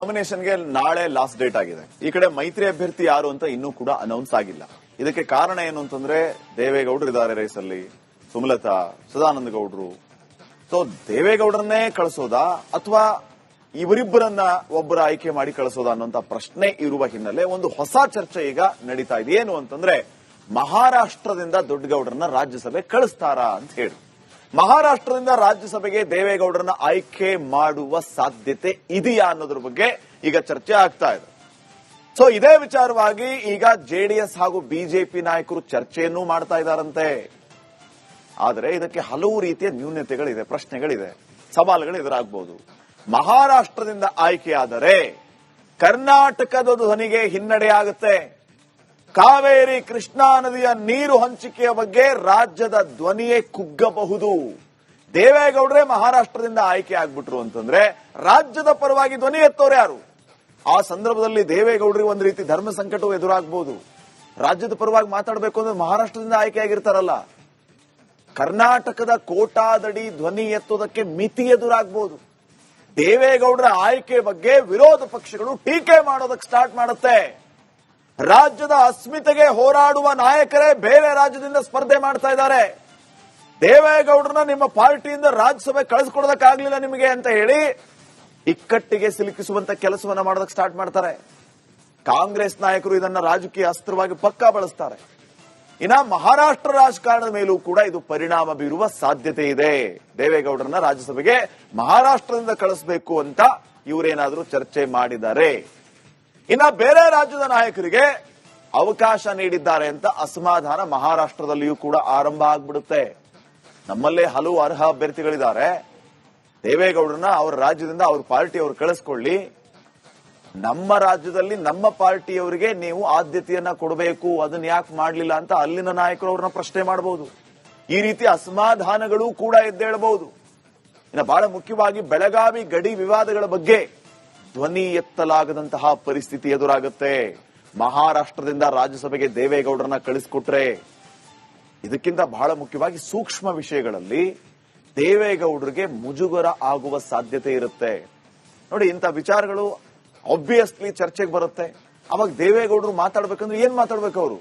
ನಾಮಿನೇಷನ್ಗೆ ನಾಳೆ last date ಆಗಿದೆ. ಈ ಕಡೆ ಮೈತ್ರಿ ಅಭ್ಯರ್ಥಿ ಯಾರು ಅಂತ ಇನ್ನೂ ಕೂಡ ಅನೌನ್ಸ್ ಆಗಿಲ್ಲ. ಇದಕ್ಕೆ ಕಾರಣ ಏನು ಅಂತಂದ್ರೆ ದೇವೇಗೌಡರು ಇದ್ದಾರೆ ರೇಸಲ್ಲಿ, ಸುಮಲತಾ, ಸದಾನಂದ ಗೌಡರು. ಸೊ ದೇವೇಗೌಡರನ್ನೇ ಕಳಿಸೋದಾ ಅಥವಾ ಇವರಿಬ್ಬರನ್ನ ಒಬ್ಬರ ಆಯ್ಕೆ ಮಾಡಿ ಕಳಿಸೋದಾ ಅನ್ನುವಂತ ಪ್ರಶ್ನೆ ಇರುವ ಹಿನ್ನೆಲೆ ಒಂದು ಹೊಸ ಚರ್ಚೆ ಈಗ ನಡೀತಾ ಇದೆ. ಏನು ಅಂತಂದ್ರೆ ಮಹಾರಾಷ್ಟ್ರದಿಂದ ದೊಡ್ಡಗೌಡರನ್ನ ರಾಜ್ಯಸಭೆ ಕಳಿಸ್ತಾರಾ ಅಂತ ಹೇಳಿ. ಮಹಾರಾಷ್ಟ್ರದಿಂದ ರಾಜ್ಯಸಭೆಗೆ ದೇವೇಗೌಡರನ್ನ ಆಯ್ಕೆ ಮಾಡುವ ಸಾಧ್ಯತೆ ಇದೆಯಾ ಅನ್ನೋದ್ರ ಬಗ್ಗೆ ಈಗ ಚರ್ಚೆ ಆಗ್ತಾ ಇದೆ. ಸೊ ಇದೇ ವಿಚಾರವಾಗಿ ಈಗ ಜೆಡಿಎಸ್ ಹಾಗೂ ಬಿಜೆಪಿ ನಾಯಕರು ಚರ್ಚೆಯನ್ನೂ ಮಾಡ್ತಾ ಇದ್ದಾರಂತೆ. ಆದರೆ ಇದಕ್ಕೆ ಹಲವು ರೀತಿಯ ನ್ಯೂನತೆಗಳಿದೆ, ಪ್ರಶ್ನೆಗಳಿದೆ, ಸವಾಲುಗಳು ಎದುರಾಗಬಹುದು. ಮಹಾರಾಷ್ಟ್ರದಿಂದ ಆಯ್ಕೆಯಾದರೆ ಕರ್ನಾಟಕದ ಧ್ವನಿಗೆ ಹಿನ್ನಡೆಯಾಗುತ್ತೆ. ಕಾವೇರಿ ಕೃಷ್ಣಾ ನದಿಯ ನೀರು ಹಂಚಿಕೆಯ ಬಗ್ಗೆ ರಾಜ್ಯದ ಧ್ವನಿಯೇ ಕುಗ್ಗಬಹುದು. ದೇವೇಗೌಡರೇ ಮಹಾರಾಷ್ಟ್ರದಿಂದ ಆಯ್ಕೆ ಆಗ್ಬಿಟ್ರು ಅಂತಂದ್ರೆ ರಾಜ್ಯದ ಪರವಾಗಿ ಧ್ವನಿ ಎತ್ತೋರು ಯಾರು? ಆ ಸಂದರ್ಭದಲ್ಲಿ ದೇವೇಗೌಡರಿಗೆ ಒಂದು ರೀತಿ ಧರ್ಮ ಸಂಕಟವೂ ಎದುರಾಗಬಹುದು. ರಾಜ್ಯದ ಪರವಾಗಿ ಮಾತಾಡಬೇಕು ಅಂದ್ರೆ ಮಹಾರಾಷ್ಟ್ರದಿಂದ ಆಯ್ಕೆ ಆಗಿರ್ತಾರಲ್ಲ, ಕರ್ನಾಟಕದ ಕೋಟಾದಡಿ ಧ್ವನಿ ಎತ್ತೋದಕ್ಕೆ ಮಿತಿ ಎದುರಾಗಬಹುದು. ದೇವೇಗೌಡರ ಆಯ್ಕೆ ಬಗ್ಗೆ ವಿರೋಧ ಪಕ್ಷಗಳು ಟೀಕೆ ಮಾಡೋದಕ್ಕೆ ಸ್ಟಾರ್ಟ್ ಮಾಡುತ್ತೆ. ರಾಜ್ಯದ ಅಸ್ಮಿತೆಗೆ ಹೋರಾಡುವ ನಾಯಕರೇ ಬೇರೆ ರಾಜ್ಯದಿಂದ ಸ್ಪರ್ಧೆ ಮಾಡ್ತಾ ಇದ್ದಾರೆ. ದೇವೇಗೌಡರನ್ನ ನಿಮ್ಮ ಪಾರ್ಟಿಯಿಂದ ರಾಜ್ಯಸಭೆ ಕಳಿಸ್ಕೊಡೋದಕ್ಕಾಗ್ಲಿಲ್ಲ ನಿಮಗೆ ಅಂತ ಹೇಳಿ ಇಕ್ಕಟ್ಟಿಗೆ ಸಿಲುಕಿಸುವಂತ ಕೆಲಸವನ್ನ ಮಾಡೋದಕ್ಕೆ ಸ್ಟಾರ್ಟ್ ಮಾಡ್ತಾರೆ. ಕಾಂಗ್ರೆಸ್ ನಾಯಕರು ಇದನ್ನ ರಾಜಕೀಯ ಅಸ್ತ್ರವಾಗಿ ಪಕ್ಕಾ ಬಳಸ್ತಾರೆ. ಇನ್ನ ಮಹಾರಾಷ್ಟ್ರ ರಾಜಕಾರಣದ ಮೇಲೂ ಕೂಡ ಇದು ಪರಿಣಾಮ ಬೀರುವ ಸಾಧ್ಯತೆ ಇದೆ. ದೇವೇಗೌಡರನ್ನ ರಾಜ್ಯಸಭೆಗೆ ಮಹಾರಾಷ್ಟ್ರದಿಂದ ಕಳಿಸಬೇಕು ಅಂತ ಇವರೇನಾದ್ರೂ ಚರ್ಚೆ ಮಾಡಿದ್ದಾರೆ. ಇನ್ನ ಬೇರೆ ರಾಜ್ಯದ ನಾಯಕರಿಗೆ ಅವಕಾಶ ನೀಡಿದ್ದಾರೆ ಅಂತ ಅಸಮಾಧಾನ ಮಹಾರಾಷ್ಟ್ರದಲ್ಲಿಯೂ ಕೂಡ ಆರಂಭ ಆಗ್ಬಿಡುತ್ತೆ. ನಮ್ಮಲ್ಲೇ ಹಲವು ಅರ್ಹ ಅಭ್ಯರ್ಥಿಗಳಿದ್ದಾರೆ, ದೇವೇಗೌಡರನ್ನ ಅವರ ರಾಜ್ಯದಿಂದ ಅವ್ರ ಪಾರ್ಟಿಯವರು ಕಳಿಸ್ಕೊಳ್ಳಿ, ನಮ್ಮ ರಾಜ್ಯದಲ್ಲಿ ನಮ್ಮ ಪಾರ್ಟಿಯವರಿಗೆ ನೀವು ಆದ್ಯತೆಯನ್ನ ಕೊಡಬೇಕು, ಅದನ್ನ ಯಾಕೆ ಮಾಡಲಿಲ್ಲ ಅಂತ ಅಲ್ಲಿನ ನಾಯಕರು ಅವ್ರನ್ನ ಪ್ರಶ್ನೆ ಮಾಡಬಹುದು. ಈ ರೀತಿ ಅಸಮಾಧಾನಗಳು ಕೂಡ ಎದ್ದೇಳಬಹುದು. ಇನ್ನು ಬಹಳ ಮುಖ್ಯವಾಗಿ ಬೆಳಗಾವಿ ಗಡಿ ವಿವಾದಗಳ ಬಗ್ಗೆ ಧ್ವನಿ ಎತ್ತಲಾಗದಂತಹ ಪರಿಸ್ಥಿತಿ ಎದುರಾಗುತ್ತೆ. ಮಹಾರಾಷ್ಟ್ರದಿಂದ ರಾಜ್ಯಸಭೆಗೆ ದೇವೇಗೌಡರನ್ನ ಕಳಿಸಿಕೊಟ್ರೆ ಇದಕ್ಕಿಂತ ಬಹಳ ಮುಖ್ಯವಾಗಿ ಸೂಕ್ಷ್ಮ ವಿಷಯಗಳಲ್ಲಿ ದೇವೇಗೌಡರಿಗೆ ಮುಜುಗರ ಆಗುವ ಸಾಧ್ಯತೆ ಇರುತ್ತೆ. ನೋಡಿ, ಇಂಥ ವಿಚಾರಗಳು ಆಬ್ವಿಯಸ್ಲಿ ಚರ್ಚೆಗೆ ಬರುತ್ತೆ. ಅವಾಗ ದೇವೇಗೌಡರು ಮಾತಾಡ್ಬೇಕಂದ್ರೆ ಏನ್ ಮಾತಾಡ್ಬೇಕು? ಅವರು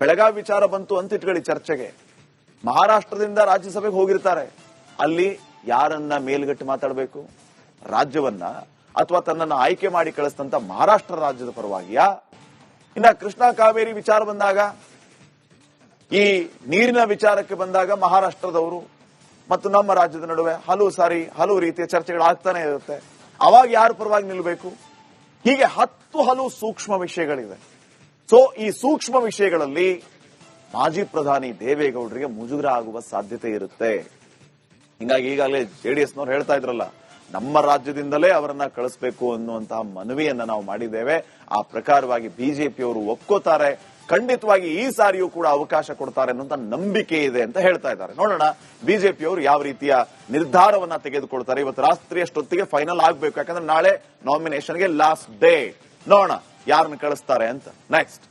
ಬೆಳಗಾವಿ ವಿಚಾರ ಬಂತು ಅಂತ ಇಟ್ಕೊಳ್ಳಿ ಚರ್ಚೆಗೆ, ಮಹಾರಾಷ್ಟ್ರದಿಂದ ರಾಜ್ಯಸಭೆಗೆ ಹೋಗಿರ್ತಾರೆ. ಅಲ್ಲಿ ಯಾರನ್ನ ಮೇಲ್ಗಟ್ಟಿ ಮಾತಾಡಬೇಕು? ರಾಜ್ಯವನ್ನ ಅಥವಾ ತನ್ನನ್ನು ಆಯ್ಕೆ ಮಾಡಿ ಕಳಿಸಿದಂತ ಮಹಾರಾಷ್ಟ್ರ ರಾಜ್ಯದ ಪರವಾಗಿಯಾ? ಇನ್ನ ಕೃಷ್ಣಾ ಕಾವೇರಿ ವಿಚಾರ ಬಂದಾಗ, ಈ ನೀರಿನ ವಿಚಾರಕ್ಕೆ ಬಂದಾಗ ಮಹಾರಾಷ್ಟ್ರದವರು ಮತ್ತು ನಮ್ಮ ರಾಜ್ಯದ ನಡುವೆ ಹಲವು ರೀತಿಯ ಚರ್ಚೆಗಳು ಆಗ್ತಾನೆ ಇರುತ್ತೆ. ಅವಾಗ ಯಾರ ಪರವಾಗಿ ನಿಲ್ಲಬೇಕು? ಹೀಗೆ ಹಲವು ಸೂಕ್ಷ್ಮ ವಿಷಯಗಳಿವೆ. ಸೊ ಈ ಸೂಕ್ಷ್ಮ ವಿಷಯಗಳಲ್ಲಿ ಮಾಜಿ ಪ್ರಧಾನಿ ದೇವೇಗೌಡರಿಗೆ ಮುಜುಗರ ಆಗುವ ಸಾಧ್ಯತೆ ಇರುತ್ತೆ. ಹಿಂಗಾಗಿ ಈಗಾಗಲೇ ಜೆಡಿಎಸ್ನವ್ರು ಹೇಳ್ತಾ ಇದ್ರಲ್ಲ, ನಮ್ಮ ರಾಜ್ಯದಿಂದಲೇ ಅವರನ್ನ ಕಳಿಸಬೇಕು ಅನ್ನುವಂತಹ ಮನವಿಯನ್ನ ನಾವು ಮಾಡಿದ್ದೇವೆ. ಆ ಪ್ರಕಾರವಾಗಿ ಬಿಜೆಪಿಯವರು ಒಪ್ಕೋತಾರೆ, ಖಂಡಿತವಾಗಿ ಈ ಸಾರಿಯೂ ಕೂಡ ಅವಕಾಶ ಕೊಡ್ತಾರೆ ಅನ್ನುವಂತ ನಂಬಿಕೆ ಇದೆ ಅಂತ ಹೇಳ್ತಾ ಇದ್ದಾರೆ. ನೋಡೋಣ ಬಿಜೆಪಿಯವರು ಯಾವ ರೀತಿಯ ನಿರ್ಧಾರವನ್ನ ತೆಗೆದುಕೊಳ್ತಾರೆ. ಇವತ್ತು ರಾತ್ರಿ ಅಷ್ಟೊತ್ತಿಗೆ ಫೈನಲ್ ಆಗ್ಬೇಕು, ಯಾಕಂದ್ರೆ ನಾಳೆ ನಾಮಿನೇಷನ್ಗೆ ಲಾಸ್ಟ್ ಡೇ. ನೋಡೋಣ ಯಾರನ್ನ ಕಳಿಸ್ತಾರೆ ಅಂತ. ನೆಕ್ಸ್ಟ್